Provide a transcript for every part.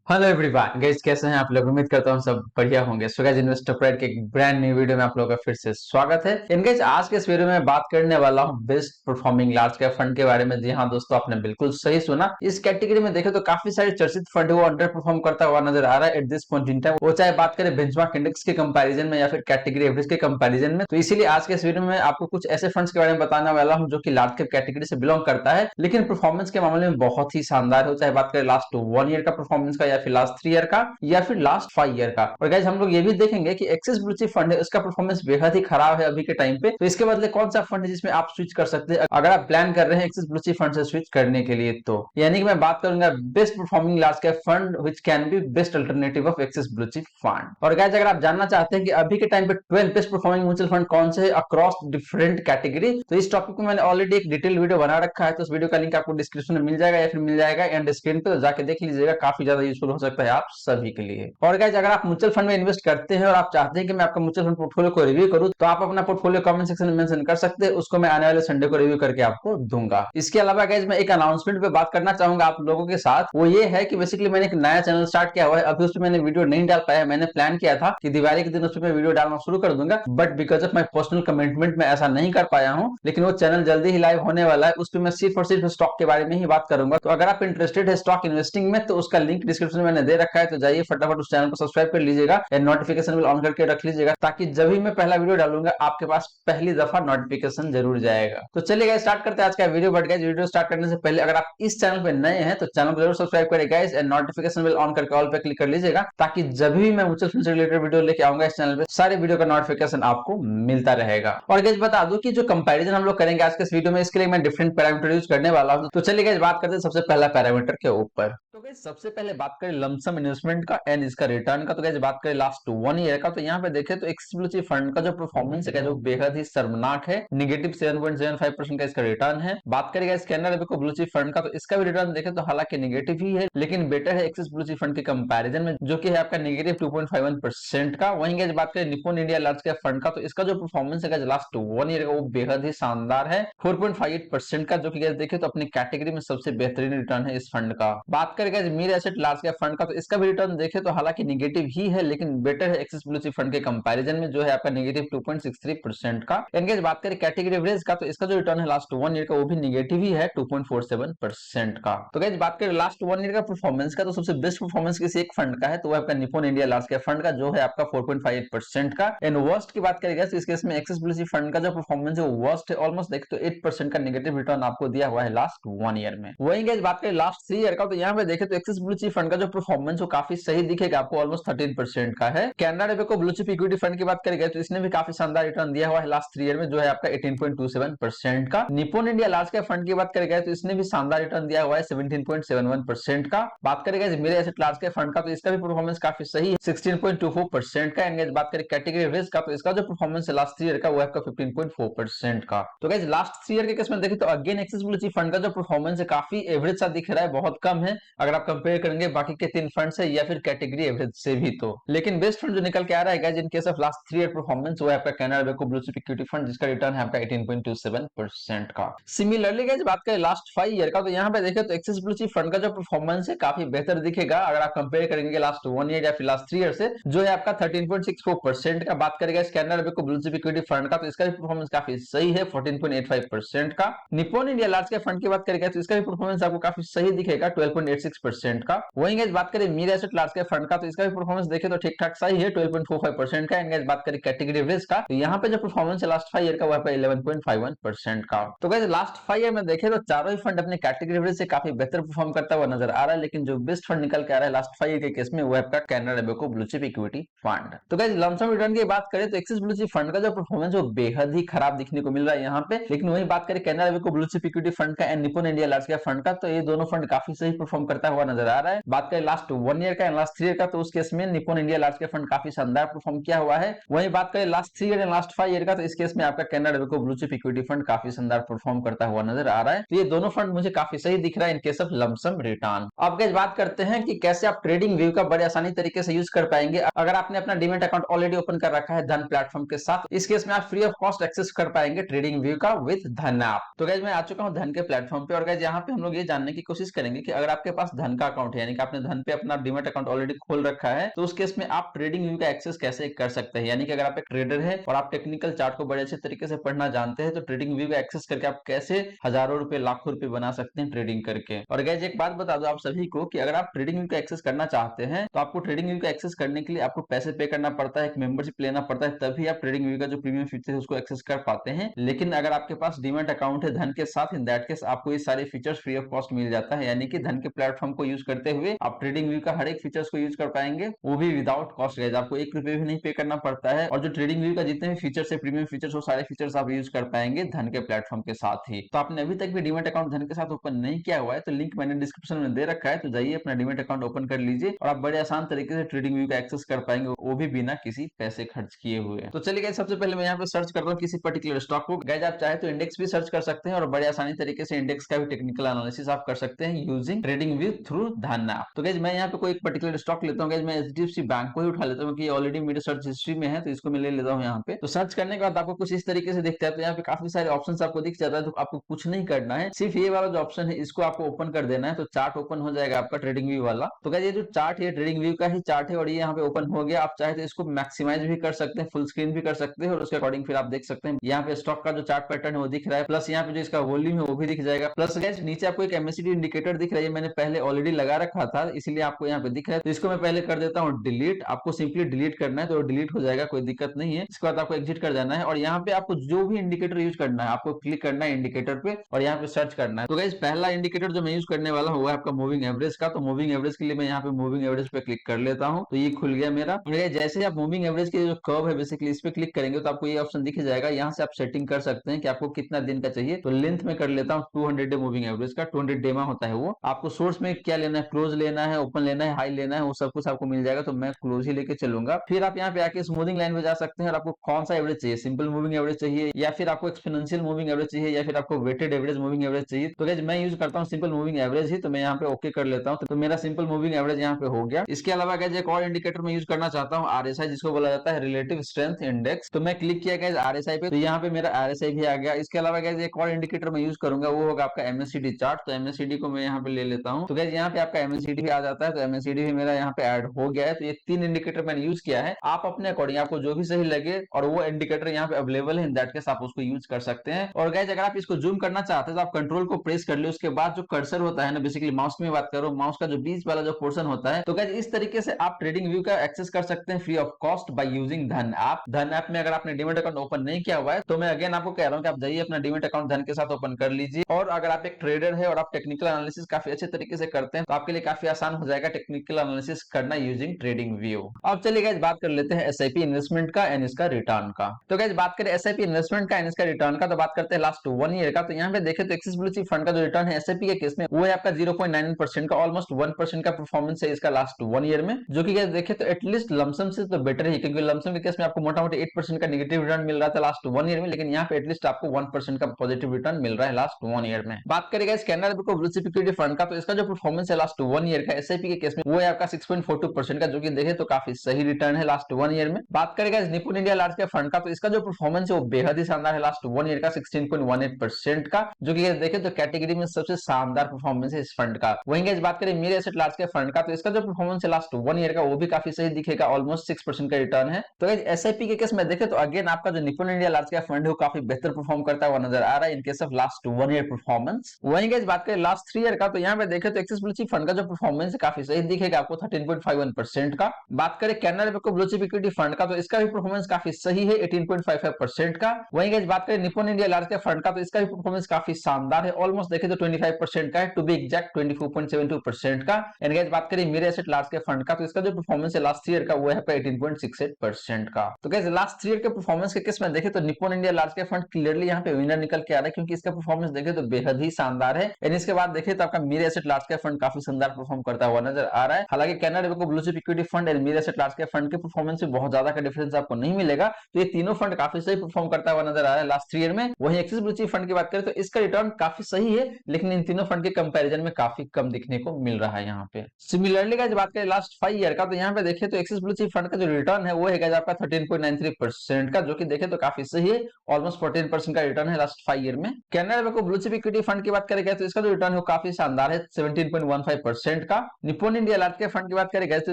Hello everyone guys, कैसे हैं आप लोग। उम्मीद करता हूं सब बढ़िया होंगे। सो गाइस, इन्वेस्टर प्राइड के एक ब्रांड न्यू वीडियो में आप लोगों का फिर से स्वागत है। इन गाइस, आज के इस वीडियो में बात करने वाला हूं best performing large cap fund के बारे में। जी हां दोस्तों, आपने बिल्कुल सही सुना। इस कैटेगरी में देखें तो काफी सारे चर्चित फंड वो अंडर परफॉर्म करता हुआ नजर आ रहा है at this point in time. वो चाहे बात करें बेंचमार्क इंडेक्स के कंपैरिजन में या फिर कैटेगरी एवरेज के कंपैरिजन में। तो इसीलिए आज के इस वीडियो में आपको कुछ ऐसे फंड्स के बारे में बताने वाला हूं जो कि लार्ज कैप कैटेगरी से बिलोंग करता है, लेकिन परफॉर्मेंस के मामले में बहुत ही शानदार हो, चाहे बात करें लास्ट 1 ईयर का परफॉर्मेंस का या फिर लास्ट 3 ईयर का या फिर लास्ट 5 ईयर का। और गाइस, हम लोग ये भी देखेंगे कि एक्सिस ब्लू चिप फंड है, उसका परफॉर्मेंस बेहद ही खराब है अभी के टाइम पे। तो इसके बदले कौन सा फंड है जिसमें आप स्विच कर सकते हैं अगर आप प्लान कर रहे हैं एक्सिस ब्लू चिप फंड से स्विच करने के लिए। तो यानी कि मैं बात करूंगा best performing large cap fund which can be best alternative of axis blue chip fund. और गाइस, अगर आप जानना चाहते हैं कि अभी के टाइम पे 12 बेस्ट परफॉर्मिंग म्यूचुअल फंड कौन से है अक्रॉस डिफरेंट कैटेगरी, तो इस टॉपिक में मैंने ऑलरेडी एक डिटेल वीडियो बना रखा है। तो उस वीडियो का लिंक आपको डिस्क्रिप्शन में मिल जाएगा या फिर मिल जाएगा एंड स्क्रीन पे, तो जाके देख लीजिएगा। काफी ज्यादा यूजफुल हो सकता है आप सभी के लिए। और गाइस, अगर आप म्यूचुअल फंड में इन्वेस्ट करते हैं और आप चाहते हैं कि मैं आपका म्यूचुअल फंड पोर्टफोलियो को रिव्यू करूं, तो आप अपना पोर्टफोलियो कमेंट सेक्शन में मेंशन कर सकते हैं। उसको मैं आने वाले संडे को रिव्यू करके आपको दूंगा। इसके अलावा गाइस, मैं एक अनाउंसमेंट पे बात करना चाहूंगा आप लोगों के साथ। वो ये है कि बेसिकली मैंने एक नया चैनल स्टार्ट किया हुआ है। अभी उसमें मैंने वीडियो नहीं डाल पाया। मैंने प्लान किया था कि दिवाली के दिन उसमें वीडियो डालना शुरू कर दूंगा, but because of my personal commitment मैं ऐसा नहीं कर पाया हूं। लेकिन वो चैनल जल्दी ही लाइव होने वाला है। उसमें मैं सिर्फ और सिर्फ स्टॉक के बारे में ही बात करूंगा। तो अगर आप इंटरेस्टेड है स्टॉक इन्वेस्टिंग में, तो उसका लिंक डिस्क्रिप्शन में मैंने दे रखा है। तो जाइए फटाफट उस चैनल को सब्सक्राइब कर लीजिएगा एंड नोटिफिकेशन बिल ऑन करके रख लीजिएगा, ताकि जब भी मैं पहला वीडियो डालूंगा आपके पास पहली दफा नोटिफिकेशन जरूर जाएगा। तो चलिए गाइस, स्टार्ट करते हैं आज का video. But guys, video start करने से पहले अगर आप इस चैनल पे नए हैं तो चैनल को जरूर सब्सक्राइब करें guys and notification bell on करके ऑल पे क्लिक कर लीजिएगा, ताकि जब भी मैं म्यूचुअल फंड से रिलेटेड वीडियो लेके आऊंगा इस चैनल पे, सारे वीडियो का नोटिफिकेशन आपको मिलता रहेगा। और गाइस, बता दूं कि जो कंपैरिजन हम लोग करेंगे आज के इस वीडियो में, इसके लिए मैं डिफरेंट पैरामीटर यूज करने वाला हूं। तो चलिए गाइस, बात करते हैं सबसे पहला पैरामीटर के ऊपर। तो गाइस, सबसे पहले बात करें लमसम इन्वेस्टमेंट का एंड इसका रिटर्न का। तो गाइस, बात करें लास्ट 1 ईयर का, तो यहाँ पे देखें तो एक्सिस ब्लू चिप फंड का जो परफॉर्मेंस है जो बेहद ही शर्मनाक है। निगेटिव 7.75% का इसका रिटर्न है। बात करेगा Canara Robeco blue chip fund का, तो इसका भी रिटर्न देखें तो हालांकि निगेटिव ही है, लेकिन बेटर है एक्सिस ब्लू चिप फंड के कंपैरिजन में, जो कि है आपका निगेटिव 2.51% का। वहीं गाइस, बात करें Nippon India large cap fund का, तो इसका जो परफॉर्मेंस है लास्ट 1 ईयर का वो बेहद ही शानदार है, 4.58% का, जो कि गाइस देखें तो अपनी कैटेगरी में सबसे बेहतरीन रिटर्न है इस फंड का। बात करें guys Mir asset large cap fund का, तो इसका भी रिटर्न देखें तो हालांकि निगेटिव ही है, लेकिन बेटर है एक्सिस ब्लू चिप फंड के कंपैरिजन में, जो है आपका निगेटिव 2.63% का। एंड गाइस, बात करें कैटेगरी एवरेज का, तो इसका जो रिटर्न है लास्ट 1 ईयर का वो भी निगेटिव ही है, 2.47% का। तो गाइस, बात करें लास्ट 1 ईयर का परफॉर्मेंस का, तो सबसे बेस्ट परफॉर्मेंस किसी एक फंड का है, तो वो आपका Nippon India large cap fund का, जो है आपका 4.58% का। एंड वर्स्ट की बात करेगा तो इस केस में एक्सिस ब्लू चिप फंड का जो परफॉर्मेंस है वो वर्स्ट है, ऑलमोस्ट देख तो 8% का नेगेटिव रिटर्न आपको दिया हुआ है लास्ट 1 ईयर में। वहीं गाइस, बात करें लास्ट 3 ईयर का, तो यहाँ पे देखे तो एक्सिस ब्लू चिप फंड का जो परफॉर्मेंस वो काफी सही दिखेगा आपको, ऑलमोस्ट 13% का है। Canara Robeco blue chip equity fund की बात करेंगे तो इसने भी काफी शानदार रिटर्न दिया हुआ है लास्ट 3 ईयर में, जो है आपका 18.27% का। Nippon India large cap fund की बात करेगा तो इसने भी शानदार रिटर्न दिया हुआ है 17.71% का। बात करेगा मेरे एसेट लार्ज कैप फंड का, तो इसका भी परफॉर्मेंस काफी सही है, 16.24% का। एंड बात करें कैटेगरी रिस्क का, तो इसका जो परफॉर्मेंस है लास्ट 3 ईयर का वो है आपका 15.4% का। तो गाइस, लास्ट 3 ईयर के केस में देखें तो again axis blue chip fund का जो परफॉर्मेंस है काफी एवरेज सा दिख रहा है, बहुत कम है अगर आप कंपेयर करेंगे बाकी के 3 फंड से या फिर कैटेगरी एवरेज से भी। तो लेकिन बेस्ट फंड जो निकल के आ रहा है guys in case of last 3 year performance, वो है आपका Canara Robeco blue chip equity fund, जिसका रिटर्न है आपका 18.27% का। सिमिलरली गाइस, बात करें लास्ट 5 ईयर का, तो यहाँ पे देखें तो एक्सिस ब्लू चिप फंड का जो परफॉर्मेंस है काफी बेहतर दिखेगा अगर आप कंपेयर करेंगे लास्ट 1 ईयर या फिर लास्ट 3 ईयर से, जो है आपका 13.64% का। बात करेगा Canara Robeco blue chip equity fund का, तो इसका भी परफॉर्मेंस काफी सही है, 14.85% का। Nippon India large cap fund की बात करेगा तो इसका भी परफॉर्मेंस आपको काफी सही दिखेगा, 12.86% का। वहीं गाइस, बात करें Mir asset large cap fund का, तो इसका भी परफॉर्मेंस देखे तो ठीक ठाक सही है, 12.45% का। एंड गाइस, बात करें कैटेगरी रिस्क का, तो यहाँ पे जो परफॉर्मेंस है लास्ट 5 ईयर का वो है 11.51% का। तो गाइस, लास्ट 5 ईयर में देखे तो चारों ही फंड अपने कैटेगरी रिस्क से काफी बेहतर परफॉर्म करता हुआ नजर आ रहा है, लेकिन जो बेस्ट फंड निकल के आ रहा है लास्ट 5 ईयर के केस में वो है आपका Canara Robeco blue chip equity fund. तो गाइस, लमसम रिटर्न की बात करें तो एक्सिस ब्लू चिप फंड का जो परफॉर्मेंस वो बेहद ही खराब दिखने को मिल रहा है यहाँ पे। लेकिन वही बात करें Canara Robeco blue chip equity fund का and Nippon India large cap fund का, तो ये दोनों फंड काफी सही परफॉर्म करता हुआ नजर आ रहा है। बात करें लास्ट 1 ईयर का एंड लास्ट 3 ईयर का, तो उस केस में Nippon India large cap fund काफी शानदार परफॉर्म किया हुआ है। वही बात करें last 3 year and last 5 year का, तो इस केस में आपका Canara Robeco blue chip equity fund काफी शानदार परफॉर्म करता हुआ नजर आ रहा है। तो ये दोनों फंड मुझे काफी सही दिख रहा है in case of lump sum return. अब गाइस, बात करते हैं कि कैसे आप ट्रेडिंग व्यू का बड़े आसानी तरीके से यूज कर पाएंगे अगर आपने अपना डीमैट अकाउंट ऑलरेडी ओपन कर रखा है धन प्लेटफॉर्म के साथ। इस केस में आप फ्री ऑफ कॉस्ट एक्सेस कर पाएंगे ट्रेडिंग व्यू का विद धन ऐप। तो गाइस, मैं आ चुका हूं धन के प्लेटफॉर्म पे, और गाइस यहाँ पे हम लोग ये जानने की कोशिश करेंगे कि अगर आपके पास धन का अकाउंट है, यानी कि आपने धन पे अपना डीमैट अकाउंट ऑलरेडी खोल रखा है, तो उस केस में आप ट्रेडिंग व्यू का एक्सेस कैसे कर सकते हैं। यानी कि अगर आप एक ट्रेडर है और आप टेक्निकल चार्ट को बड़े अच्छे तरीके से पढ़ना जानते हैं, तो ट्रेडिंग व्यू का एक्सेस करके आप कैसे हजारों रुपए लाखों रुपए बना सकते हैं ट्रेडिंग करके। और गाइस एक बात बता दो आप सभी को कि अगर आप ट्रेडिंग व्यू का एक्सेस करना चाहते हैं, तो आपको ट्रेडिंग व्यू का एक्सेस करने के लिए आपको पैसे पे करना पड़ता है, एक मेंबरशिप लेना पड़ता है, तभी आप ट्रेडिंग व्यू का जो प्रीमियम फीचर है उसको एक्सेस कर पाते हैं। लेकिन अगर आपके पास डीमैट अकाउंट है धन के साथ, इन दैट केस आपको ये सारे फीचर्स फ्री ऑफ कॉस्ट मिल जाता है। यानी कि धन के प्लेटफॉर्म को यूज करते हुए आप ट्रेडिंग व्यू का हर एक फीचर्स को यूज कर पाएंगे, वो भी विदाउट कॉस्ट। गाइस आपको 1 रुपए भी नहीं पे करना पड़ता है, और जो ट्रेडिंग व्यू का जितने भी फीचर्स है प्रीमियम फीचर्स, वो सारे फीचर्स आप यूज कर पाएंगे धन के प्लेटफॉर्म के साथ ही। तो आपने अभी तक भी डीमैट अकाउंट धन के साथ ओपन नहीं किया हुआ है, तो लिंक मैंने डिस्क्रिप्शन में दे रखा है, तो जाइए अपना डीमैट अकाउंट ओपन कर लीजिए और आप बड़े आसान तरीके से ट्रेडिंग व्यू का एक्सेस कर पाएंगे, वो भी बिना किसी पैसे खर्च किए हुए। तो चलिए गाइस सबसे पहले मैं यहाँ पे सर्च कर रहा हूँ किसी पर्टिकुलर स्टॉक को। गाइस आप चाहे तो इंडेक्स भी सर्च कर सकते हैं और बड़े आसानी तरीके से इंडेक्स का भी टेक्निकल एनालिसिस आप कर सकते हैं यूजिंग ट्रेडिंग व्यू थ्रू धन ऐप। तो गाइस मैं यहाँ पे कोई एक पर्टिकुलर स्टॉक लेता हूँ। गाइस मैं एचडीएफसी बैंक को ही उठा लेता हूँ, क्योंकि ऑलरेडी मेरे सर्च हिस्ट्री में है, तो इसको मैं ले लेता हूँ यहाँ पे। तो सर्च करने के बाद आपको कुछ इस तरीके से दिखता है, तो यहाँ पे काफी सारे ऑप्शंस आपको दिख जाता है। तो आपको कुछ नहीं करना है, सिर्फ ये वाला जो ऑप्शन है इसको आपको ओपन कर देना है, तो चार्ट ओपन हो जाएगा आपका ट्रेडिंग व्यू वाला। तो गाइस ये जो चार्ट है ट्रेडिंग व्यू का ही चार्ट है और ये यहाँ पे ओपन हो गया। आप चाहे तो इसको मैक्सिमाइज भी कर सकते हैं, फुल स्क्रीन भी कर सकते हैं, और उसके अकॉर्डिंग फिर आप देख सकते हैं यहाँ पे स्टॉक का जो चार्ट पैटर्न है वो दिख रहा है, प्लस यहाँ पे जो इसका वॉल्यूम है वो भी दिख जाएगा। प्लस गाइस नीचे आपको एक एमएसीडी इंडिकेटर दिख रहा है, मैंने पहले ऑलरेडी लगा रखा था इसलिए आपको यहाँ पे दिख रहा है। तो इसको मैं पहले कर देता हूँ डिलीट। आपको सिंपली डिलीट करना है तो डिलीट हो जाएगा, कोई दिक्कत नहीं है। इसके बाद आपको एग्जिट कर देना है और यहाँ पे आपको जो भी इंडिकेटर यूज करना है आपको क्लिक करना है इंडिकेटर पे और यहाँ पे सर्च करना है। तो गाइस पहला इंडिकेटर जो मैं यूज करने वाला हूँ वो है आपका मूविंग एवरेज का। तो मूविंग एवरेज के लिए मैं यहाँ पे मूविंग एवरेज पे क्लिक कर लेता हूँ, तो ये खुल गया मेरा। जैसे ही आप मूविंग एवरेज की जो कर्व है बेसिकली इस पे क्लिक करेंगे तो आपको ये ऑप्शन दिख जाएगा। यहाँ से आप सेटिंग कर सकते हैं कि आपको कितना दिन का चाहिए। तो लेंथ में कर लेता हूँ 200 डे मूविंग एवरेज का, 200 डे में होता है वो। आपको सोर्स में क्या लेना है, क्लोज लेना है, ओपन लेना है, हाई लेना है, वो सब कुछ आपको मिल जाएगा। तो मैं क्लोज ही लेके चलूंगा। फिर आप यहाँ पे आके स्मूथिंग लाइन पे जा सकते हैं और आपको कौन सा एवरेज चाहिए, सिंपल मूविंग एवरेज चाहिए या फिर आपको एक्सपोनेंशियल मूविंग एवरेज चाहिए या फिर आपको वेटेड एवरेज मूविंग एवरेज चाहिए। तो गाइस मैं यूज करता हूँ सिंपल मूविंग एवरेज ही, तो मैं यहाँ पे ओके कर लेता हूँ। तो मेरा सिंपल मूविंग एवरेज यहाँ पे हो गया। इसके अलावा गाइस एक और इंडिकेटर मैं यूज करना चाहता हूँ आरएसआई, जिसको बोला जाता है रिलेटिव स्ट्रेंथ इंडेक्स। तो मैं क्लिक किया गाइस आरएसआई पे, तो यहाँ पे मेरा आरएसआई भी आ गया। इसके अलावा गाइस एक और इंडिकेटर मैं यूज करूंगा, वो होगा आपका एमएससीडी चार्ट। तो एमएससीडी को मैं यहाँ पे ले लेता हूँ। तो गाइस यहाँ पे आपका एमएससीडी भी आ जाता है, तो एमएससीडी भी मेरा यहाँ पे ऐड हो गया है। तो ये 3 इंडिकेटर मैंने यूज किया है। आप अपने अकॉर्डिंग आपको जो भी सही लगे और वो इंडिकेटर यहाँ पे अवेलेबल है इन दैट केस आप उसको यूज कर सकते हैं। और गाइस अगर आप इसको जूम करना चाहते हैं तो आप कंट्रोल को प्रेस कर ले, उसके बाद जो कर्सर होता है ना, बेसिकली माउस की बात करो, माउस का जो बीच वाला जो पोर्शन होता है, तो गाइस इस तरीके से आप ट्रेडिंग व्यू का एक्सेस कर सकते हैं free of cost by using धन ऐप। धन ऐप में अगर आपने डीमैट अकाउंट ओपन नहीं किया हुआ है तो मैं अगेन आपको कह रहा हूं कि आप जाइए अपना डीमैट अकाउंट धन के साथ ओपन कर लीजिए। और अगर आप एक ट्रेडर है और आप टेक्निकल एनालिसिस काफी अच्छे तरीके से करते हैं तो आपके लिए काफी आसान हो जाएगा टेक्निकल एनालिसिस करना यूजिंग ट्रेडिंग व्यू। अब चलिए गाइस बात कर लेते हैं एसआईपी इन्वेस्टमेंट का एंड इसका रिटर्न का। तो गाइस बात करें एसआईपी इन्वेस्टमेंट का एंड इसका रिटर्न का, तो बात करते हैं लास्ट 1 ईयर का। तो यहाँ पे देखें तो एक्सिस ब्लू चिप फंड का जो रिटर्न है एसआईपी के केस में वो है आपका 0.99% का, ऑलमोस्ट 1% का परफॉर्मेंस है इसका लास्ट 1 ईयर में, जो कि देखें तो एटलीस्ट लमसम से तो बेटर है, क्योंकि लमसम के केस में आपको मोटा मोटी 8% का नेगेटिव रिटर्न मिल रहा था लास्ट 1 ईयर में, लेकिन यहाँ पे एटलीस्ट आपको 1% का पॉजिटिव रिटर्न मिल रहा है लास्ट 1 ईयर में। बात करेगा कैनरा को ब्लू चिप इक्विटी फंड का, तो इसका जो परफॉर्मेंस है लास्ट 1 ईयर का एसआईपी के केस में वो है आपका 6.42% का, जो कि देखे तो काफी सही रिटर्न है लास्ट 1 ईयर में। बात करेगा निपुण इंडिया लार्ज कैप फंड का, तो इसका जो परफॉर्मेंस है वो बेहद ही शानदार है लास्ट 1 ईयर का 16.18% का, जो कि देखे तो कैटेगरी में सबसे शानदार परफॉर्मेंस है इस फंड का। वहीं गाइस बात करें मेरे एसेट लार्ज कैप फंड का, तो इसका जो परफॉर्मेंस है लास्ट 1 ईयर का वो भी काफी सही दिखेगा, ऑलमोस्ट 6% का रिटर्न है। तो गाइस एसआईपी के केस में देखे तो अगेन आपका जो निपुण इंडिया लार्ज कैप फंड है वो काफी बेहतर परफॉर्म करता हुआ नजर आ रहा है in case of last 1 year performance. वहीं गाइस बात करें लास्ट 3 ईयर का, तो यहाँ पे देखे तो एक्सिस ब्लू चिप फंड का जो परफॉर्मेंस है काफी सही दिखेगा आपको 13.51% का। बात करें Canara bank blue chip equity fund का, तो इसका भी परफॉर्मेंस काफी सही है 18.55% का। वहीं गाइस बात करें निपुण इंडिया लार्ज कैप फंड का, तो इसका भी परफॉर्मेंस काफी शानदार है, ऑलमोस्ट देखे तो 25% का है, टू बी एग्जैक्ट 24.72% का। एंड गाइस बात करें मेरे एसेट लार्ज कैप फंड का, तो इसका जो परफॉर्मेंस है लास्ट ईयर का वो है 18.68% का। तो गाइस लास्ट 3 ईयर के परफॉर्मेंस के केस में देखे तो निपुण India large cap fund clearly यहाँ पे विनर निकल के आ रहा है, क्योंकि इसका परफॉर्मेंस देखे तो बेहद ही शानदार है। एंड इसके बाद देखे तो आपका मेरे एसेट लार्ज कैप फंड काफी शानदार परफॉर्म करता हुआ नजर आ रहा है। हालांकि Canara bank blue chip equity fund and मेरे एसेट लार्ज कैप फंड के परफॉर्मेंस में बहुत ज्यादा का डिफरेंस आपको नहीं मिलेगा, तो ये तीनों फंड काफी सही परफॉर्म करता हुआ नजर आ रहा है लास्ट 3 ईयर में। वहीं एक्सिस ब्लू चिप फंड की बात करें तो इसका रिटर्न काफी सही है, लेकिन इन तीनों फंड के कंपैरिजन में काफी कम दिखने को मिल रहा है यहाँ पे। सिमिलरली गाइस बात करें लास्ट 5 ईयर का, तो यहाँ पे देखें तो एक्सिस ब्लू चिप फंड का जो रिटर्न है वो है गाइस आपका 13.93% का, जो कि देखें तो काफी सही है, ऑलमोस्ट 14% का रिटर्न है लास्ट 5 ईयर में। Canara bank blue chip equity fund की बात करें तो इसका जो रिटर्न है वो काफी शानदार है 15.15% का। Nippon India large cap fund की बात करें तो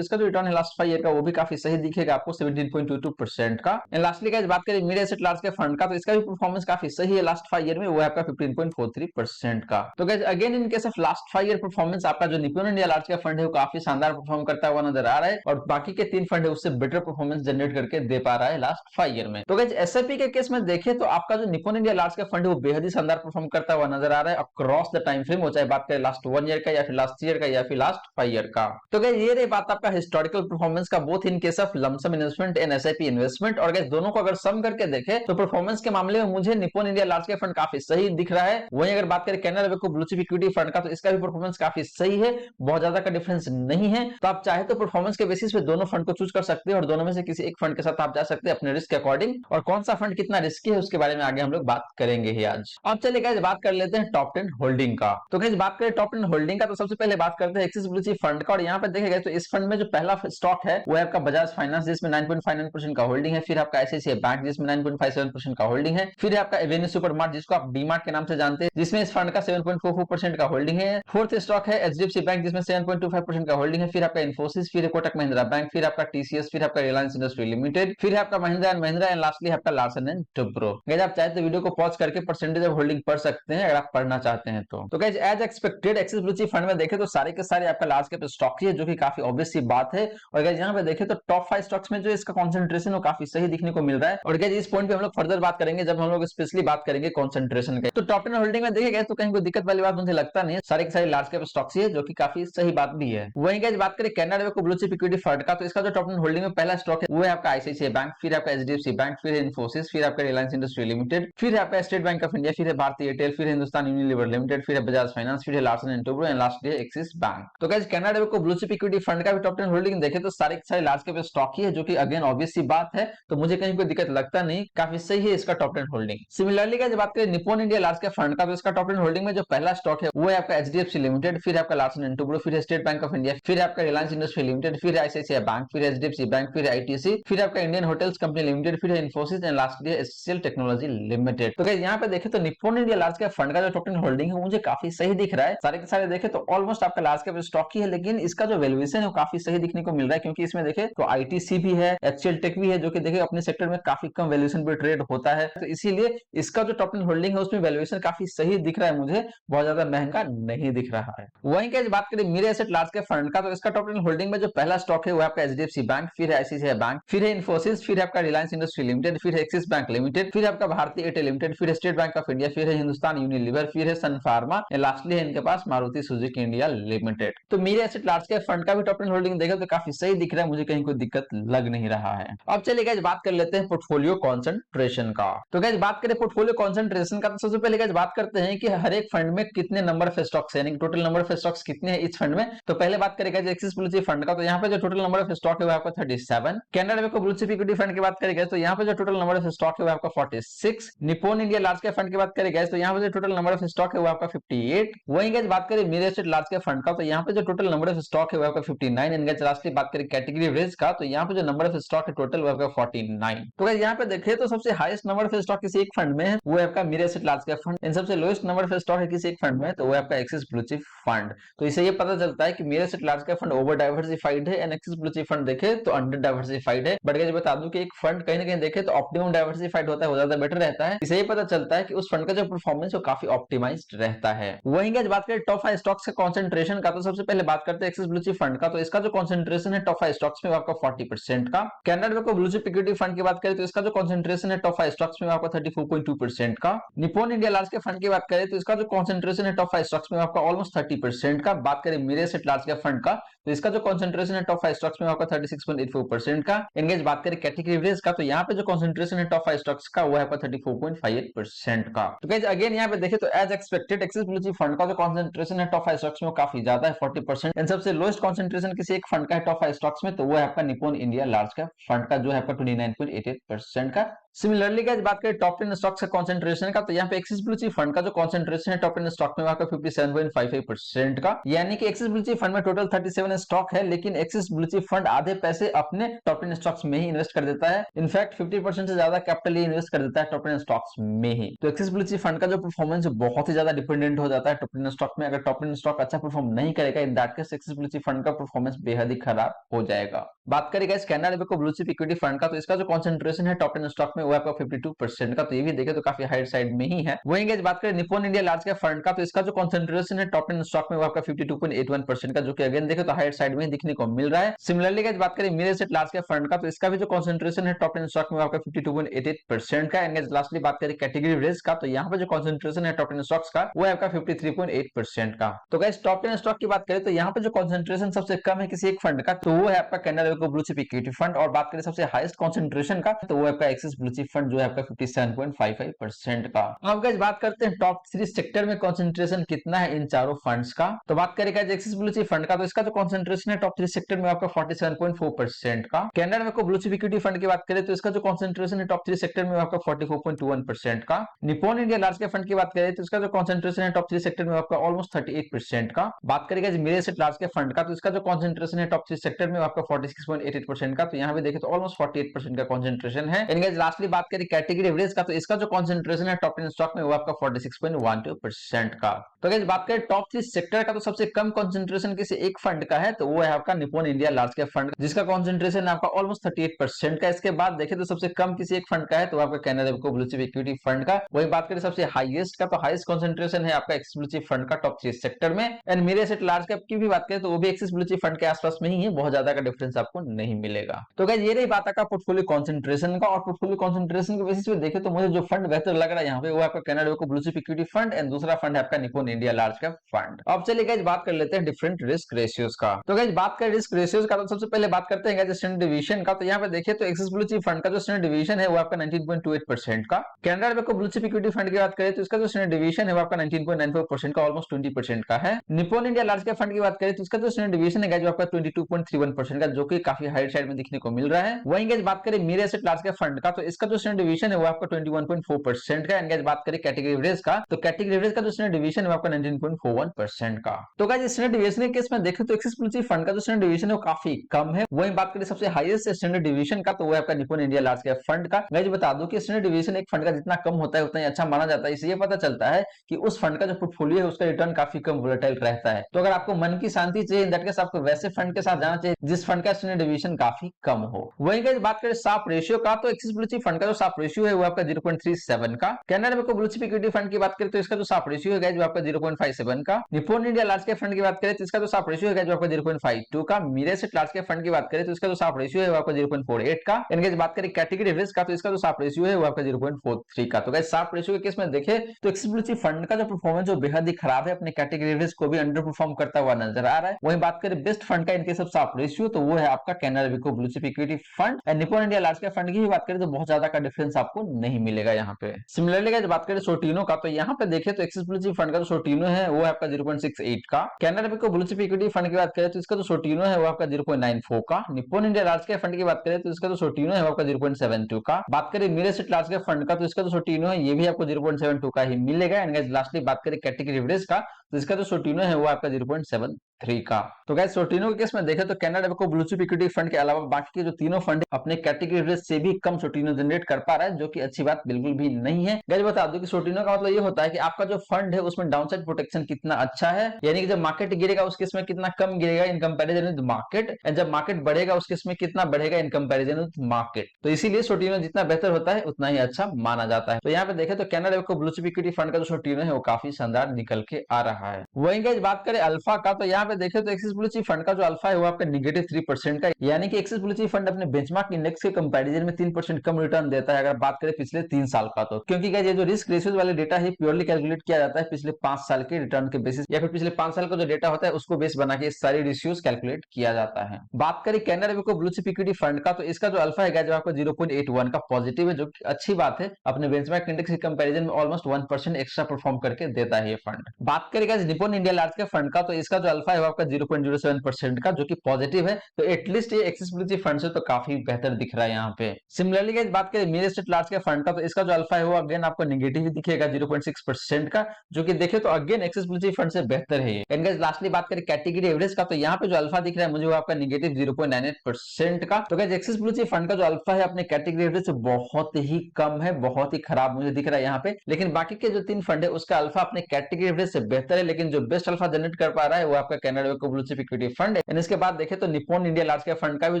इसका जो रिटर्न है लास्ट 5 ईयर का वो भी काफी सही दिखेगा आपको 17.22% का। एंड लास्टली गाइस बात करें mid asset large cap fund का, तो इसका भी परफॉर्मेंस काफी सही है लास्ट 5 ईयर में, वो है आपका 15.43% का। तो guys again in case of last 5 year performance आपका जो Nippon India large cap fund है वो काफी शानदार परफॉर्म करता हुआ नजर आ रहा है, और बाकी के 3 फंड है उससे बेटर परफॉर्मेंस जनरेट करके दे पा रहा है लास्ट 5 ईयर में। तो गाइस एसआईपी के केस में देखें तो आपका जो Nippon India large cap fund है वो बेहद ही शानदार परफॉर्म करता हुआ नजर आ रहा है अक्रॉस द टाइम फ्रेम, वो चाहे बात करें लास्ट 1 ईयर का या फिर लास्ट ईयर का या फिर लास्ट 5 ईयर का। तो गाइस ये रही बात आपका हिस्टोरिकल परफॉर्मेंस का, both in case of lump sum investment and SIP investment. और गाइस दोनों को अगर सम करके देखें तो परफॉर्मेंस के मामले में मुझे Nippon India large cap fund काफी सही दिख रहा है। वहीं अगर बात करें Canara Robeco blue chip equity fund का, तो इसका भी परफॉर्मेंस काफी सही है, बहुत ज्यादा का डिफरेंस नहीं है। तो आप चाहे तो परफॉर्मेंस के बेसिस पे दोनों फंड को चूज कर सकते हैं और दोनों में से किसी एक फंड के साथ आप जा सकते हैं अपने रिस्क के अकॉर्डिंग। और कौन सा फंड कितना रिस्की है उसके बारे में आगे हम लोग बात करेंगे ही आज। अब चलिए गाइस बात कर लेते हैं टॉप 10 होल्डिंग का। तो गाइस बात करें टॉप 10 होल्डिंग का, तो सबसे पहले बात करते हैं एक्सिस ब्लू चिप फंड का। और यहाँ पे देखेगा तो इस फंड में जो पहला स्टॉक है वो है आपका बजाज फाइनेंस जिसमें 9.59% का होल्डिंग है। फिर आपका आईसीआईसीआई बैंक जिसमें 9.57% का होल्डिंग है। फिर आपका एवेन्यू सुपरमार्ट जिसको आप डीमार्ट के नाम से जानते हैं जिसमें इस फंड का 7.44% का होल्डिंग है। फोर्थ स्टॉक है एचडीएफसी बैंक जिसमें 7.25% का होल्डिंग है। फिर आपका इन्फोसिस, फिर कोटक महिंद्रा बैंक, फिर आपका टीसीएस, फिर आपका रिलायंस इंडस्ट्री लिमिटेड, फिर आपका Mahindra and Mahindra and lastly आपका लार्सन एंड टुब्रो। गाइस आप चाहे तो वीडियो को पॉज करके परसेंटेज ऑफ होल्डिंग पढ़ सकते हैं अगर आप पढ़ना चाहते हैं तो guys as expected Axis blue chip fund में देखें तो सारे के सारे आपका लार्ज कैप स्टॉक ही है, जो कि काफी ऑब्वियस सी बात है। और गाइस यहाँ पे देखें तो टॉप 5 स्टॉक्स में जो इसका कंसंट्रेशन वो काफी सही दिखने को मिल रहा है। और गाइस इस पॉइंट पे हम लोग फर्दर बात करेंगे जब हम लोग स्पेशली बात करेंगे कंसंट्रेशन के। तो टॉप 10 होल्डिंग में देखेगा तो कहीं कोई दिक्कत वाली बात मुझे लगता नहीं है, सारे के सारे लार्ज कैप स्टॉक्स ही है, जो कि काफी सही बात भी है। वहीं गाइस बात करें Canara Robeco blue chip equity fund का, तो इसका जो टॉप 10 होल्डिंग में पहला स्टॉक है वो है आपका आईसीआईसीआई बैंक, फिर आपका एचडीएफसी बैंक, फिर इन्फोसिस, फिर आपका रिलायंस इंडस्ट्री लिमिटेड, फिर आपका स्टेट बैंक ऑफ इंडिया, फिर है भारतीय एयरटेल, फिर हिंदुस्तान यूनिलीवर लिमिटेड, फिर है बजाज फाइनेंस, फिर है Larsen and Toubro and last है एक्सिस बैंक। तो guys Canara Robeco blue chip equity fund का भी टॉप 10 होल्डिंग देखे तो सारे के सारे लार्ज कैप स्टॉक ही है, जो कि अगेन ऑब्वियस सी बात है, तो मुझे कहीं कोई दिक्कत लगता नहीं, काफी सही है इसका टॉप 10 होल्डिंग। सिमिलरली गाइस बात करें Nippon India large cap fund का, तो इसका टॉप 10 होल्डिंग में जो पहला स्टॉक है वो है आपका एचडीएफसी लिमिटेड, फिर आपका लार्सन एंड टुब्रो, फिर स्टेट बैंक ऑफ इंडिया, फिर आपका रिलायंस इंडस्ट्री लिमिटेड, फिर आईसीआईसीआई बैंक, फिर एचडीएफसी बैंक, फिर आईटीसी, फिर आपका इंडियन होटल्स कंपनी लिमिटेड, फिर इन्फोसिस एंड लास्ट है एचसीएल टेक्नोलॉजी लिमिटेड। तो गाइस यहाँ पे देखें तो Nippon India large cap fund का जो टॉप 10 होल्डिंग है मुझे काफी सही दिख रहा है। सारे के सारे देखें तो ऑलमोस्ट आपका लार्ज कैप स्टॉक ही है, लेकिन इसका जो वैल्यूएशन है वो काफी सही दिखने को मिल रहा है, क्योंकि इसमें देखें तो आईटीसी भी है, एचसीएल टेक भी है, जो कि देखिए अपने सेक्टर में काफी कम वैल्यूएशन पे ट्रेड होता है, तो इसीलिए इसका जो टॉप 10 होल्डिंग है उसमें वैल्यूएशन काफी सही दिख रहा है, मुझे बहुत ज्यादा महंगा नहीं दिख रहा है। वहीं की बात करें mid asset large cap fund का, तो इसका टॉप 10 होल्डिंग में जो पहला स्टॉक है वो आपका एचडीएफसी बैंक, फिर है आईसीआईसीआई बैंक, फिर है इन्फोसिस, फिर आपका रिलायंस इंडस्ट्री लिमिटेड, फिर है एक्सिस बैंक लिमिटेड, फिर आपका भारतीय एयरटेल लिमिटेड, फिर स्टेट बैंक ऑफ इंडिया, फिर है हिंदुस्तान यूनिलीवर, फिर है सन फार्मा, लास्टली है इनके पास मारुति सुजुकी इंडिया लिमिटेड। तो mid asset large cap fund का भी टॉप 10 होल्डिंग देखा तो काफी सही दिख रहा है, मुझे कहीं कोई दिक्कत लग नहीं रहा है। अब चलिए गाइस बात कर लेते हैं पोर्टफोलियो कंसंट्रेशन का। तो गाइस बात करें पोर्टफोलियो कंसंट्रेशन का, तो सबसे पहले गाइस बात करते हैं कि हर एक फंड में कितने नंबर ऑफ स्टॉक्स है, यानी टोटल नंबर ऑफ स्टॉक्स कितने हैं इस फंड में। तो पहले बात करें guys axis blue chip fund का, तो यहाँ पे जो टोटल नंबर ऑफ स्टॉक है वो आपका 37। Canara Robeco blue chip equity fund की बात करें तो यहाँ पे जो टोटल नंबर ऑफ स्टॉक है वो आपका 46। Nippon India large cap fund की बात करें तो यहाँ पे जो टोटल नंबर ऑफ स्टॉक है वो आपका 58। वहीं गाइस बात करें mid asset large cap fund का, तो यहाँ पे जो टोटल नंबर ऑफ स्टॉक है वो आपका 59। एंड गाइस लास्टली बात करें कैटेगरी रेज का, तो यहाँ पे जो नंबर ऑफ स्टॉक है टोटल वो आपका 49। तो गाइस यहाँ पे देखें तो सबसे हाईएस्ट नंबर ऑफ स्टॉक किसी एक फंड में है वो है आपका mid asset large cap fund, and सबसे लोएस्ट नंबर ऑफ स्टॉक है किसी एक फंड में तो वो है आपका एक्सिस ब्लू चिप फंड। तो इससे ये पता चलता है कि mid asset large cap fund over diversified है and Axis blue chip fund देखे तो अंडर डाइवर्सिफाइड है। बट गाइस बता दूं कि एक फंड कहीं ना कहीं देखे तो ऑप्टिमम डाइवर्सिफाइड होता है, वो ज्यादा बेटर रहता है। इससे ये पता चलता है कि उस फंड का जो परफॉर्मेंस है वो काफी ऑप्टिमाइज्ड रहता है। वहीं गाइस बात करें टॉप 5 स्टॉक्स के कंसंट्रेशन का, तो सबसे पहले बात करते हैं एक्सिस ब्लू चिप फंड का, तो इसका जो कंसंट्रेशन है टॉप 5 स्टॉक्स में आपका 40% का। Canara Robeco blue chip equity fund की बात करें तो इसका जो कंसंट्रेशन है टॉप 5 स्टॉक्स में आपका 34.2% का। Nippon India large cap fund की बात करें तो इसका जो कंसंट्रेशन है टॉप 5 स्टॉक्स में आपका ऑलमोस्ट 30% का। बात करें mid asset large cap fund का, तो इसका जो कंसंट्रेशन है टॉप 5 स्टॉक्स में आपका 36.84% का। एंगेज बात करें कैटेगरी रेज का, तो यहाँ पे जो कंसंट्रेशन है टॉप 5 स्टॉक्स का वो है आपका 34.58% का। तो गाइस अगेन यहाँ पे देखें तो as expected Axis blue chip fund का जो कंसंट्रेशन है टॉप 5 स्टॉक्स में काफी ज्यादा है 40%। एंड सबसे लोएस्ट कंसंट्रेशन किसी एक फंड का है टॉप 5 स्टॉक्स में, तो वो है आपका Nippon India large cap fund का जो है आपका 29.88% का। सिमिलरली गाइस बात करें टॉप 10 स्टॉक्स का कंसंट्रेशन का, तो यहाँ पे एक्सिस ब्लू चिप फंड का जो कंसंट्रेशन है टॉप 10 स्टॉक में आपका 57.55% का, यानी कि एक्सिस ब्लू चिप फंड में टोटल 37 स्टॉक है, लेकिन एक्सिस ब्लू चिप फंड आधे पैसे अपने टॉप 10 स्टॉक्स में ही इन्वेस्ट कर देता है। इनफैक्ट 50% से ज्यादा कैपिटल ये इन्वेस्ट कर देता है टॉप 10 स्टॉक्स में ही। तो एक्सिस ब्लू चिप फंड का जो परफॉर्मेंस बहुत ही ज्यादा डिपेंडेंट हो जाता है टॉप 10 स्टॉक में। अगर टॉप 10 स्टॉक अच्छा परफॉर्म नहीं करेगा, in that case axis blue chip fund का परफॉर्मेंस बेहद ही खराब हो जाएगा। बात करें guys Canara Robeco blue chip equity fund का, तो इसका जो कंसंट्रेशन है टॉप 10 स्टॉक में वो आपका 52% का, तो ये भी देखे तो काफी हाई साइड में ही है। वहीं गाइस बात करें Nippon India large cap fund का, तो इसका जो कंसंट्रेशन है टॉप 10 स्टॉक में वो आपका 52.81% का, जो कि अगेन देखे तो हाई साइड में दिखने को मिल रहा है। सिमिलरली गाइस बात करें mirror asset large cap fund का, तो इसका भी जो कंसंट्रेशन है टॉप 10 स्टॉक में वो आपका 52.88% का। एंड गाइस लास्टली बात करें कैटेगरी रिस्क का, तो यहाँ पे जो कंसंट्रेशन है टॉप 10 स्टॉक्स का वो है आपका 53.8% का। तो गाइस टॉप 10 स्टॉक की बात करें तो यहाँ पे जो कंसंट्रेशन सबसे कम है किसी एक फंड का, तो वो है आपका Canara Robeco blue chip equity fund. और बात करें सबसे हाईएस्ट कंसंट्रेशन का, तो वो आपका एक्सिस ब्लू चिप फंड जो है आपका 57.55% का। अब गाइस बात करते हैं टॉप 3 सेक्टर में कंसंट्रेशन कितना है इन चारों फंड्स का। तो बात करें guys axis blue chip fund का, तो इसका जो कंसंट्रेशन है टॉप 3 सेक्टर में आपका 47.4% का। Canara Robeco blue chip equity fund की बात करें तो इसका जो कंसंट्रेशन है टॉप 3 सेक्टर में आपका 44.21% का। Nippon India large cap fund की बात करें तो इसका जो कंसंट्रेशन है टॉप 3 सेक्टर में आपका ऑलमोस्ट 38% का। बात करें guys mirror asset large cap fund का, तो इसका जो कंसंट्रेशन है टॉप 3 सेक्टर में आपका 46.88% का, तो यहाँ पे देखें तो ऑलमोस्ट 48% का कंसंट्रेशन है। एंड गाइस लास्टली बात करें कैटेगरी एवरेज का, तो इसका जो कंसंट्रेशन है टॉप 10 स्टॉक में वो आपका 46.12% का। तो गाइस बात करें टॉप 3 सेक्टर का, तो सबसे कम कंसंट्रेशन किसी एक फंड का है, तो वो है आपका Nippon India large cap fund, जिसका कंसंट्रेशन आपका ऑलमोस्ट 38% का। इसके बाद देखें तो सबसे कम किसी एक फंड का है, तो आपका Canara Robeco blue chip equity fund का। वही बात करें सबसे हाईएस्ट का, तो हाईएस्ट कंसंट्रेशन है आपका एक्सिस ब्लू चिप फंड का टॉप 3 सेक्टर में। And mirror asset large cap की भी बात करें तो वो भी एक्सिस ब्लू चिप फंड के आसपास में ही है, बहुत ज्यादा का डिफरेंस आपको नहीं मिलेगा। तो गाइस ये रही बात आपका पोर्टफोलियो कंसंट्रेशन का। और पोर्टफोलियो कंसंट्रेशन के बेसिस पे देखे तो मुझे जो फंड बेहतर लग रहा है यहाँ पे वो आपका Canara Robeco blue chip equity fund, and दूसरा फंड है आपका Nippon India large cap fund. अब चलिए गाइस बात कर लेते हैं डिफरेंट रिस्क रेशियोज का। तो गाइस बात करें रिस्क रेशियोज का, तो सबसे पहले बात करते हैं गाइस स्टैंडर्ड डिवीजन का। तो यहाँ पे देखिए तो एक्सिस ब्लू चिप फंड का जो स्टैंडर्ड डिवीजन है वो आपका 19.28% का। Canara Robeco blue chip equity fund की बात करें तो इसका जो स्टैंडर्ड डिवीजन है वो आपका 19.94% का, ऑलमोस्ट 20% का है। Nippon India large cap fund की बात करें तो इसका जो स्टैंडर्ड डिवीजन है गाइस वो आपका 22.31% का, जो कि काफी हाई साइड में दिखने को मिल रहा है। वहीं गाइस बात करें mirror asset large cap fund का, तो इसका जो स्टैंडर्ड डिवीजन है वो आपका 21.4% का। एंड गाइस बात करें कैटेगरी एवरेज का, तो कैटेगरी एवरेज का जो स्टैंडर्ड डिवीजन है वो आपका 19.41% का। तो गाइस स्टैंडर्ड डिवीजन के केस में देखें तो एक्सिस ब्लू चिप फंड का जो स्टैंडर्ड डिवीजन है वो काफी कम है। वहीं बात करें सबसे हाईएस्ट स्टैंडर्ड डिवीजन का, तो वो है आपका Nippon India large cap fund का। गाइस बता दूं कि स्टैंडर्ड डिवीजन एक फंड का जितना कम होता है उतना ही अच्छा माना जाता है। इससे ये पता चलता है कि उस फंड का जो पोर्टफोलियो है उसका रिटर्न काफी कम वोलेटाइल रहता है। तो अगर आपको मन की शांति चाहिए, इन दैट केस आपको वैसे फंड के साथ जाना चाहिए जिस फंड का स्टैंडर्ड डिवीजन काफी कम हो। वहीं गाइस बात करें साफ रेशियो का, तो एक्सिस ब्लू चिप फंड का जो साफ रेशियो है वो आपका 0.37 का। Canara Robeco blue chip equity fund की बात करें तो इसका जो साफ रेशियो है गाइस वो आपका 0.57 का। Nippon India large cap fund की बात करें तो इसका जो साफ रेशियो है गाइस वो आपका 0.52 का। Mirror asset large cap fund की बात करें तो इसका जो साफ रेशियो है वो आपका 0.48 का। एंड गाइस बात करें कैटेगरी रिस्क का, तो इसका जो साफ रेशियो है वो आपका 0.43 का। तो गाइस साफ रेशियो के केस में देखें तो एक्सिस ब्लू चिप फंड का जो परफॉर्मेंस जो बेहद ही खराब है, अपने कैटेगरी रिस्क को भी अंडर परफॉर्म करता हुआ नजर आ रहा है। वहीं बात करें बेस्ट फंड का इनके सब साफ रेशियो, तो वो है आपका Canara Robeco blue chip equity fund. And Nippon India large cap fund की भी बात करें तो बहुत ज्यादा का डिफरेंस आपको नहीं मिलेगा यहाँ पे। सिमिलरली गाइस बात करें सोटिनो का, तो यहाँ पे देखें तो एक्सिस ब्लू चिप फंड का जो सोटिनो है वो है आपका 0.68 का। Canara Robeco blue chip equity fund की बात करें तो इसका जो सोटिनो है वो आपका 0.94 का। Nippon India large cap fund की बात करें तो इसका जो सोटिनो है वो आपका 0.72 का। बात करें mirror asset large cap fund का, तो इसका जो सोटिनो है ये भी आपको 0.72 का ही मिलेगा। एंड गाइस लास्टली बात करें कैटेगरी एवरेज का, तो इसका जो सोटिनो है वो आपका 0.73 का। तो गाइस सोटिनो के केस में देखें तो Canara Robeco blue chip equity fund के अलावा बाकी के जो तीनों फंड अपने कैटेगरी एवरेज से भी कम सोटिनो जनरेट कर पा रहा है, जो कि अच्छी बात बिल्कुल भी नहीं है। गाइस बता दूं कि सोटिनो का मतलब ये होता है कि आपका जो फंड है उसमें डाउनसाइड प्रोटेक्शन कितना अच्छा है, यानी कि जब मार्केट गिरेगा उस केस में कितना कम गिरेगा in comparison with market, and जब मार्केट बढ़ेगा उस केस में कितना बढ़ेगा इन कंपैरिजन विद मार्केट। तो इसीलिए सोटिनो जितना बेहतर होता है उतना ही अच्छा माना जाता है। तो यहाँ पे देखें तो Canara Robeco blue chip equity fund का जो सोटिनो है वो काफी शानदार निकल के आ रहा है। वहीं गाइस बात करें अल्फा का, तो यहाँ पे देखें तो एक्सिस ब्लू चिप फंड का जो अल्फा है वो आपका -3% का, यानी कि एक्सिस ब्लू चिप फंड अपने बेंचमार्क इंडेक्स के कंपैरिजन में 3% कम रिटर्न देता है अगर बात करें पिछले 3 साल का। तो क्योंकि गाइस ये जो रिस्क रेशियोज वाले डेटा है प्योरली कैलकुलेट किया जाता है पिछले 5 साल के रिटर्न के बेसिस, या फिर पिछले 5 साल का जो डेटा होता है उसको बेस बना के सारी रेशियोज कैलकुलेट किया जाता है। बात करें Canara Robeco blue chip equity fund का, तो इसका जो अल्फा है गाइस जो आपका 0.81 का पॉजिटिव है, जो अच्छी बात है। अपने बेंचमार्क इंडेक्स के कंपैरिजन में ऑलमोस्ट 1% एक्स्ट्रा परफॉर्म करके देता है ये फंड। बात करें guys Nippon India large cap fund का तो इसका जो अल्फा है वो आपका 0.07% का, जो कि पॉजिटिव है। तो एटलीस्ट ये एक्सिस ब्लू चिप फंड से तो काफी बेहतर दिख रहा है यहाँ पे। सिमिलरली गाइस बात करें mid state large cap fund का, तो इसका जो अल्फा है वो अगेन आपको नेगेटिव ही दिखेगा 0.6% का, जो कि देखे तो again axis blue chip fund से बेहतर है। एंड गाइस लास्टली बात करें कैटेगरी एवरेज का, तो यहाँ पे जो अल्फा दिख रहा है मुझे वो आपका नेगेटिव 0.98% का। तो guys axis blue chip fund का जो अल्फा है अपने कैटेगरी एवरेज से बहुत ही कम है, बहुत ही खराब मुझे दिख रहा है यहाँ पे। लेकिन बाकी के जो 3 फंड है उसका अल्फा अपने कैटेगरी एवरेज से बेहतर है, लेकिन जो बेस्ट अल्फा जनरेट कर पा रहा है वो आपका कैनडा को ब्लू चिप इक्विटी फंड है। इसके बाद देखें तो Nippon India large cap fund का भी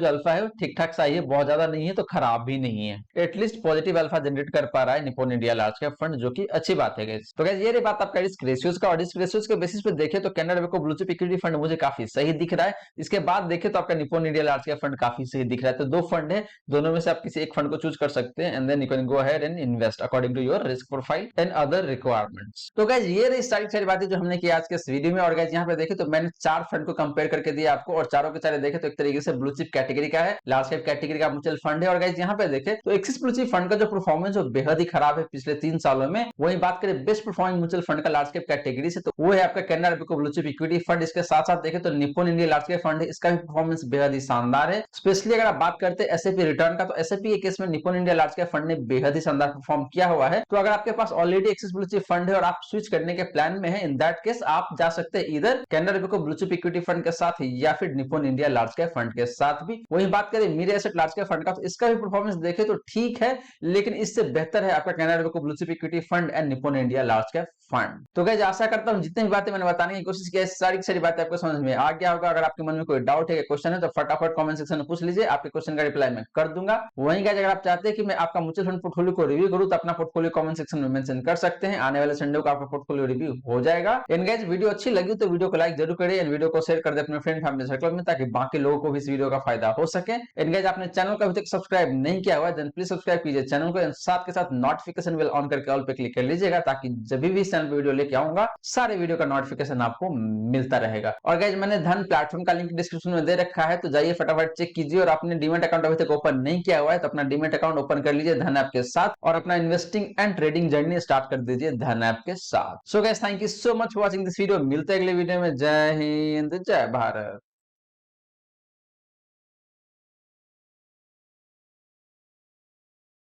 जो अल्फा है ठीक ठाक सा ही है, बहुत ज्यादा नहीं है तो खराब भी नहीं है। एटलीस्ट पॉजिटिव अल्फा जनरेट कर पा रहा है Nippon India large cap fund, जो कि अच्छी बात है गाइस। तो गाइस ये रही बात आपका रिस्क रेशियोज का, और रिस्क रेशियोज के बेसिस पे देखें तो कैनडा को ब्लू चिप इक्विटी फंड मुझे काफी सही दिख रहा है। इसके बाद देखें तो आपका Nippon India large cap fund काफी सही दिख रहा है। तो 2 फंड है, दोनों में से आप किसी एक फंड को चूज कर सकते हैं, and then you can go ahead and invest according to your risk profile and other requirements. तो गाइस ये रही सारी बातें जो हमने की आज के इस वीडियो में। और गाइस यहाँ पे देखें तो मैंने 4 फंड को कंपेयर करके दिया आपको, और चारों के चारे देखे तो एक तरीके से ब्लू चिप कैटेगरी का है, लार्ज कैप कैटेगरी का म्यूचुअल फंड है। और गाइस यहाँ पे देखें तो एक्सिस ब्लू चिप फंड का जो परफॉर्मेंस है बेहद ही खराब है पिछले 3 सालों में। वहीं बात करें बेस्ट परफॉर्मिंग म्यूचुअल फंड का लार्ज कैप कैटेगरी से, तो वो है आपका कैनडा को ब्लू चिप इक्विटी फंड। इसके साथ साथ देखें तो Nippon India large cap fund है, इसका भी परफॉर्मेंस बेहद ही शानदार है। स्पेशली अगर आप बात करते हैं एसआईपी रिटर्न का, तो एसआईपी के केस में Nippon India large cap fund ने बेहद ही शानदार परफॉर्म किया हुआ है। तो अगर आपके पास already Axis blue chip fund है और आप स्विच करने के प्लान में है, इन दैट केस आप जा सकते हैं इधर कैनडा को ब्लू चिप इक्विटी फंड के साथ या फिर Nippon India large cap fund के साथ भी। वहीं बात करें mid asset large cap fund का, तो इसका भी परफॉर्मेंस देखें तो ठीक है, लेकिन इससे बेहतर है आपका कैनडा को blue chip equity fund and Nippon India large cap fund. तो गाइस आशा करता हूं जितनी भी बातें मैंने बताने की कोशिश की है सारी बातें आपको समझ में आ गया होगा। अगर आपके मन में कोई डाउट है, क्वेश्चन है, तो फटाफट कमेंट सेक्शन में पूछ लीजिए, आपके क्वेश्चन का रिप्लाई मैं कर दूंगा। वहीं गाइस अगर आप चाहते हैं कि मैं आपका म्यूचुअल फंड पोर्टफोलियो को रिव्यू करूं, तो अपना पोर्टफोलियो कमेंट सेक्शन में मेंशन कर सकते हैं। आने वाले संडे को आपका पोर्टफोलियो रिव्यू हो जाएगा। एंड गाइस वीडियो अच्छी लगी तो वीडियो को लाइक जरूर करिए, एंड वीडियो को शेयर कर दे अपने फ्रेंड फैमिली सर्कल में, ताकि बाकी लोगों को भी इस वीडियो का फायदा हो सके। एंड गाइस आपने चैनल को अभी तक सब्सक्राइब नहीं किया हुआ है, देन प्लीज सब्सक्राइब कीजिए चैनल को, एंड साथ के साथ नोटिफिकेशन बेल ऑन करके ऑल पे क्लिक कर लीजिएगा, ताकि जब भी इस चैनल पे वीडियो लेके आऊंगा सारे वीडियो का नोटिफिकेशन आपको मिलता रहेगा। और गाइस मैंने धन प्लेटफॉर्म का लिंक डिस्क्रिप्शन में दे रखा है, तो जाइए फटाफट चेक कीजिए। और आपने डीमैट अकाउंट अभी तक ओपन नहीं किया हुआ है, तो अपना डीमैट अकाउंट ओपन कर लीजिए धन ऐप के साथ, और अपना investing and trading journey start कर दीजिए धन ऐप के साथ। So guys thank you so much for watching this video. मिलते हैं अगले वीडियो में। जय हिंद, जय भारत।